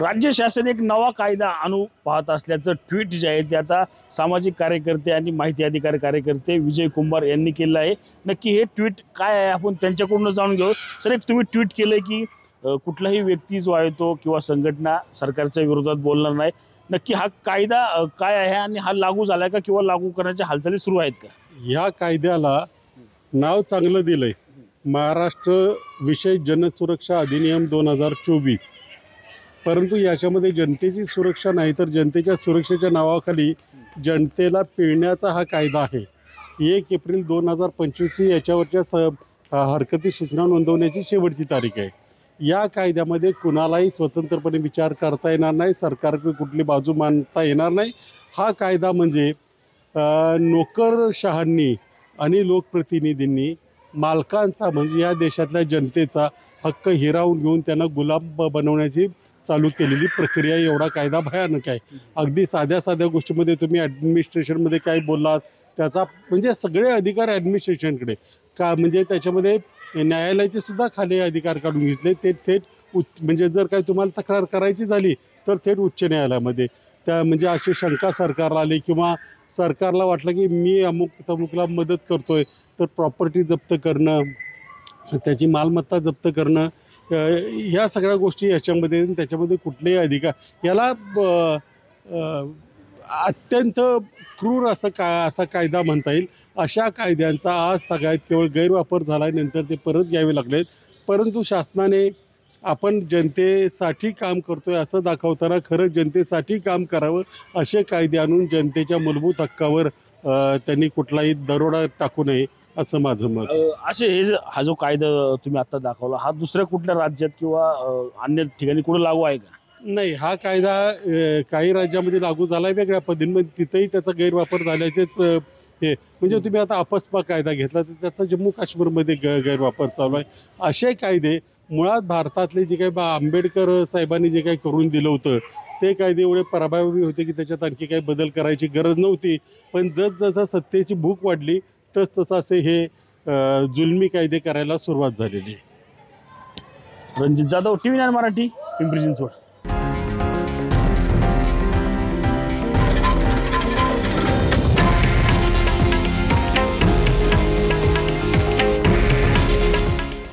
राज्य शासन एक नवा कायदा आणू पाहत असल्याचं ट्विट जे आहे ते आता सामाजिक कार्यकर्ते आणि माहिती अधिकार कार्यकर्ते विजय कुंभार यांनी केलं आहे। नक्की हे ट्विट काय आहे आपण त्यांच्याकडून जाणून घेऊ। सर, एक तुम्ही ट्विट केलंय की कुठलाही व्यक्ती जो आहे तो किंवा संघटना सरकारच्या विरोधात बोलणार नाही। नक्की हा कायदा काय आहे आणि हा लागू झालाय का किंवा लागू करण्याच्या हालचाली सुरू आहेत का? या कायद्याला नाव चांगलं दिलंय, महाराष्ट्र विशेष जनसुरक्षा अधिनियम 2024। परंतु याच्यामध्ये जनतेची सुरक्षा नाही तर जनतेच्या सुरक्षेच्या नावाखाली जनतेला पिळण्याचा हा कायदा आहे। 1 एप्रिल 2025 याच्यावरच्या हरकती सूचना नोंदवण्याची शेवटची तारीख आहे। या कायद्यामध्ये कुणालाही स्वतंत्रपणे विचार करता येणार नाही, सरकारकडे कुठली बाजू मांडता येणार नाही। हा कायदा म्हणजे नोकरशहांनी आणि लोकप्रतिनिधींनी मालकांचा म्हणजे या देशातल्या जनतेचा हक्क हिरावून घेऊन त्यांना गुलाम बनवण्याची चालू केलेली प्रक्रिया। एवढा कायदा भयानक आहे। अगदी साध्या साध्या गोष्टीमध्ये तुम्ही ॲडमिनिस्ट्रेशनमध्ये काय बोललात त्याचा म्हणजे सगळे अधिकार ॲडमिनिस्ट्रेशनकडे का म्हणजे त्याच्यामध्ये न्यायालयाचे सुद्धा खाली अधिकार काढून घेतले। ते थेट म्हणजे जर काही तुम्हाला तक्रार करायची झाली तर थेट उच्च न्यायालयामध्ये त्या म्हणजे अशी शंका सरकारला आली किंवा सरकारला वाटलं की मी अमुक तमुकला मदत करतोय तर प्रॉपर्टी जप्त करणं, त्याची मालमत्ता जप्त करणं, ह्या सगळ्या गोष्टी याच्यामध्ये त्याच्यामध्ये कुठलेही अधिकार याला अत्यंत क्रूर असा कायदा म्हणता येईल। अशा कायद्यांचा आज सगळ्यात केवळ गैरवापर झाल्यानंतर ते परत घ्यावे लागलेत। परंतु शासनाने आपण जनतेसाठी काम करतोय असं दाखवताना खरं जनतेसाठी काम करावं असे कायदे आणून जनतेच्या मूलभूत हक्कावर त्यांनी कुठलाही दरोडा टाकू नये असं माझं मत आहे। असे हा जो कायदा तुम्ही आता दाखवला हा दुसऱ्या कुठल्या राज्यात किंवा अन्य ठिकाणी कुठे लागू आहे का? नाही, हा कायदा काही राज्यामध्ये लागू झाला आहे वेगळ्या पद्धतीने, तिथेही त्याचा गैरवापर झाल्याचेच हे म्हणजे तुम्ही आता अपस्मा कायदा घेतला तर त्याचा जम्मू काश्मीरमध्ये गैरवापर चालू आहे। असे कायदे मुळात भारतातले जे काही आंबेडकर साहेबांनी जे काही करून दिलं होतं ते कायदे एवढे प्रभावी होते की त्याच्यात आणखी काही बदल करायची गरज नव्हती। पण जसं सत्तेची भूक वाढली तसं असे हे जुलमी कायदे करायला सुरुवात झालेली आहे। रणजित जाधव, TV9 मराठी, पिंपरी चिंचवड।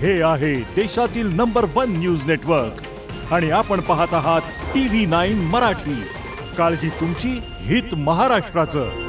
हे आहे देशातील नंबर 1 न्यूज नेटवर्क आणि आपण पाहत आहात TV9 मराठी। काळजी तुमची, हित महाराष्ट्राचं।